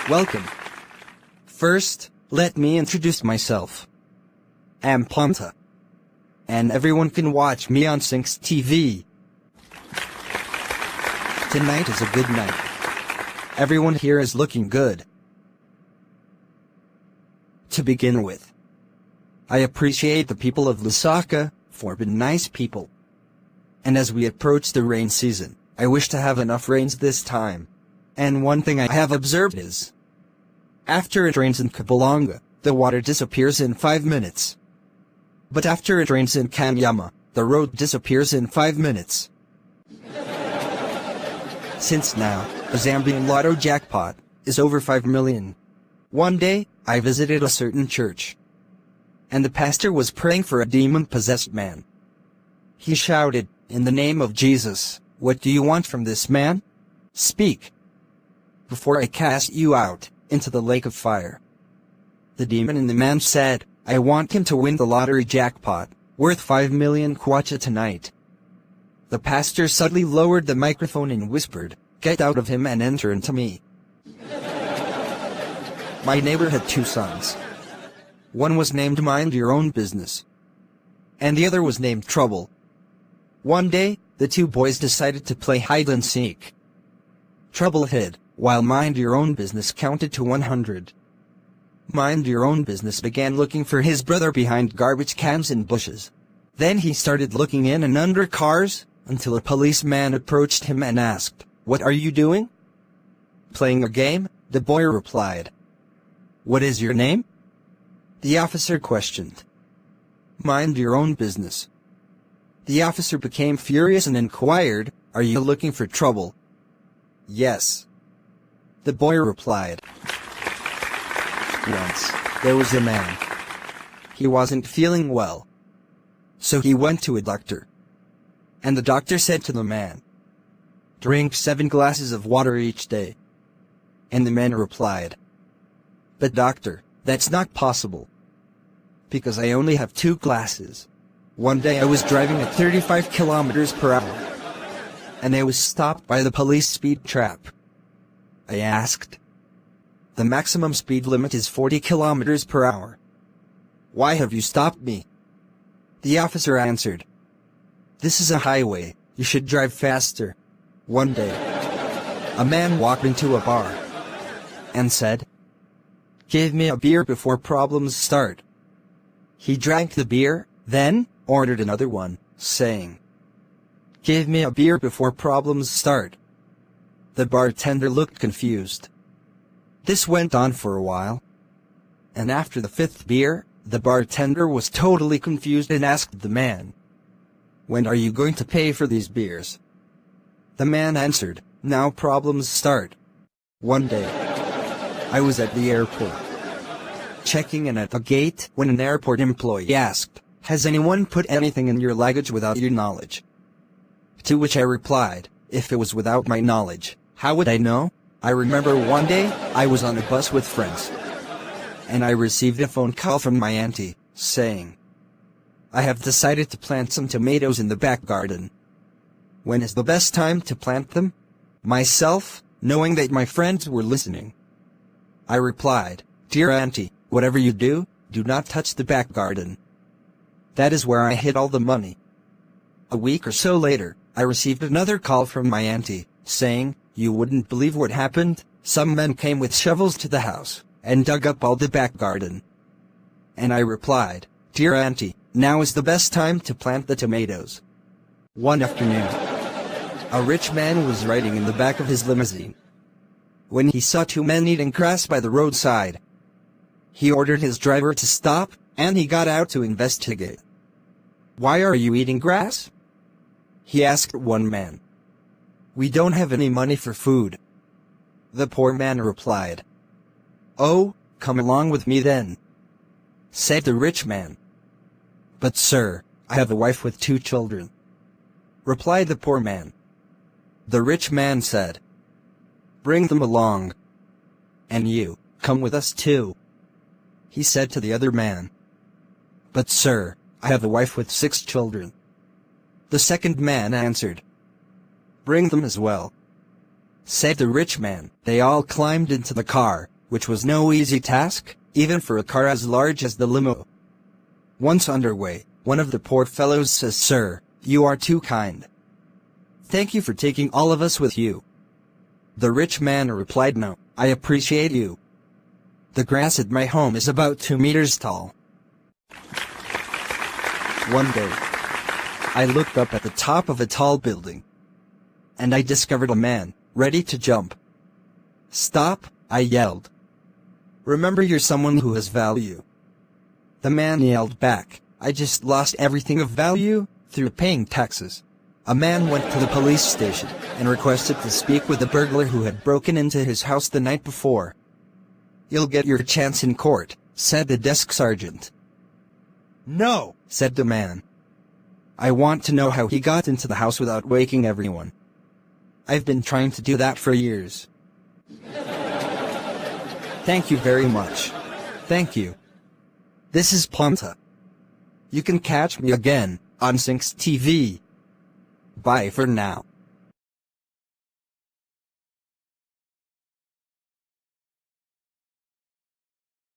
Welcome. First, let me introduce myself. I'm Pomta. And everyone can watch me on Sinks TV. Tonight is a good night. Everyone here is looking good. To begin with, I appreciate the people of Lusaka for being nice people. And as we approach the rain season, I wish to have enough rains this time. And one thing I have observed is, after it rains in Kabalanga, the water disappears in 5 minutes. But after it rains in Kanyama, the road disappears in 5 minutes. Since now, the Zambian lotto jackpot is over 5 million. One day, I visited a certain church. And the pastor was praying for a demon-possessed man. He shouted, "In the name of Jesus, what do you want from this man? Speak, before I cast you out into the lake of fire." The demon in the man said, "I want him to win the lottery jackpot, worth 5 million kwacha tonight." The pastor suddenly lowered the microphone and whispered, "Get out of him and enter into me." My neighbor had 2 sons. One was named Mind Your Own Business, and the other was named Trouble. One day, the 2 boys decided to play hide and seek. Trouble hid, while Mind Your Own Business counted to 100. Mind Your Own Business began looking for his brother behind garbage cans and bushes. Then he started looking in and under cars, until a policeman approached him and asked, "What are you doing?" "Playing a game," the boy replied. "What is your name?" The officer questioned. "Mind Your Own Business." The officer became furious and inquired, "Are you looking for trouble?" "Yes," the boy replied. Once, there was a man. He wasn't feeling well. So he went to a doctor. And the doctor said to the man, "Drink 7 glasses of water each day." And the man replied, "But doctor, that's not possible. Because I only have 2 glasses. One day I was driving at 35 kilometers per hour. And I was stopped by the police speed trap. I asked, 'The maximum speed limit is 40 kilometers per hour. Why have you stopped me?' The officer answered, 'This is a highway, you should drive faster.' One day, a man walked into a bar and said, 'Give me a beer before problems start.' He drank the beer, then ordered another one, saying, 'Give me a beer before problems start.' The bartender looked confused. This went on for a while. And after the 5th beer, the bartender was totally confused and asked the man, 'When are you going to pay for these beers?' The man answered, 'Now problems start.' One day, I was at the airport, checking in at the gate when an airport employee asked, 'Has anyone put anything in your luggage without your knowledge?' To which I replied, 'If it was without my knowledge, how would I know?' I remember one day, I was on a bus with friends, and I received a phone call from my auntie, saying, 'I have decided to plant some tomatoes in the back garden. When is the best time to plant them?' Myself, knowing that my friends were listening, I replied, 'Dear auntie, whatever you do, do not touch the back garden. That is where I hid all the money.' A week or so later, I received another call from my auntie, saying, 'You wouldn't believe what happened. Some men came with shovels to the house and dug up all the back garden.' And I replied, 'Dear auntie, now is the best time to plant the tomatoes.' One afternoon, a rich man was riding in the back of his limousine. When he saw 2 men eating grass by the roadside, he ordered his driver to stop, and he got out to investigate. 'Why are you eating grass?' he asked one man. 'We don't have any money for food.' The poor man replied. 'Oh, come along with me then,' said the rich man. 'But sir, I have a wife with 2 children,' replied the poor man. The rich man said, 'Bring them along. And you, come with us too,' he said to the other man. 'But sir, I have a wife with 6 children.' The second man answered, 'Bring them as well,' said the rich man. They all climbed into the car, which was no easy task, even for a car as large as the limo. Once underway, one of the poor fellows says, "Sir, you are too kind. Thank you for taking all of us with you." The rich man replied, "No, I appreciate you. The grass at my home is about 2 meters tall." One day, I looked up at the top of a tall building, and I discovered a man, ready to jump. "Stop," I yelled. "Remember, you're someone who has value." The man yelled back, "I just lost everything of value through paying taxes." A man went to the police station and requested to speak with the burglar who had broken into his house the night before. "You'll get your chance in court," said the desk sergeant. "No," said the man. "I want to know how he got into the house without waking everyone. I've been trying to do that for years." Thank you very much. Thank you. This is Pomta. You can catch me again on Sinks TV. Bye for now.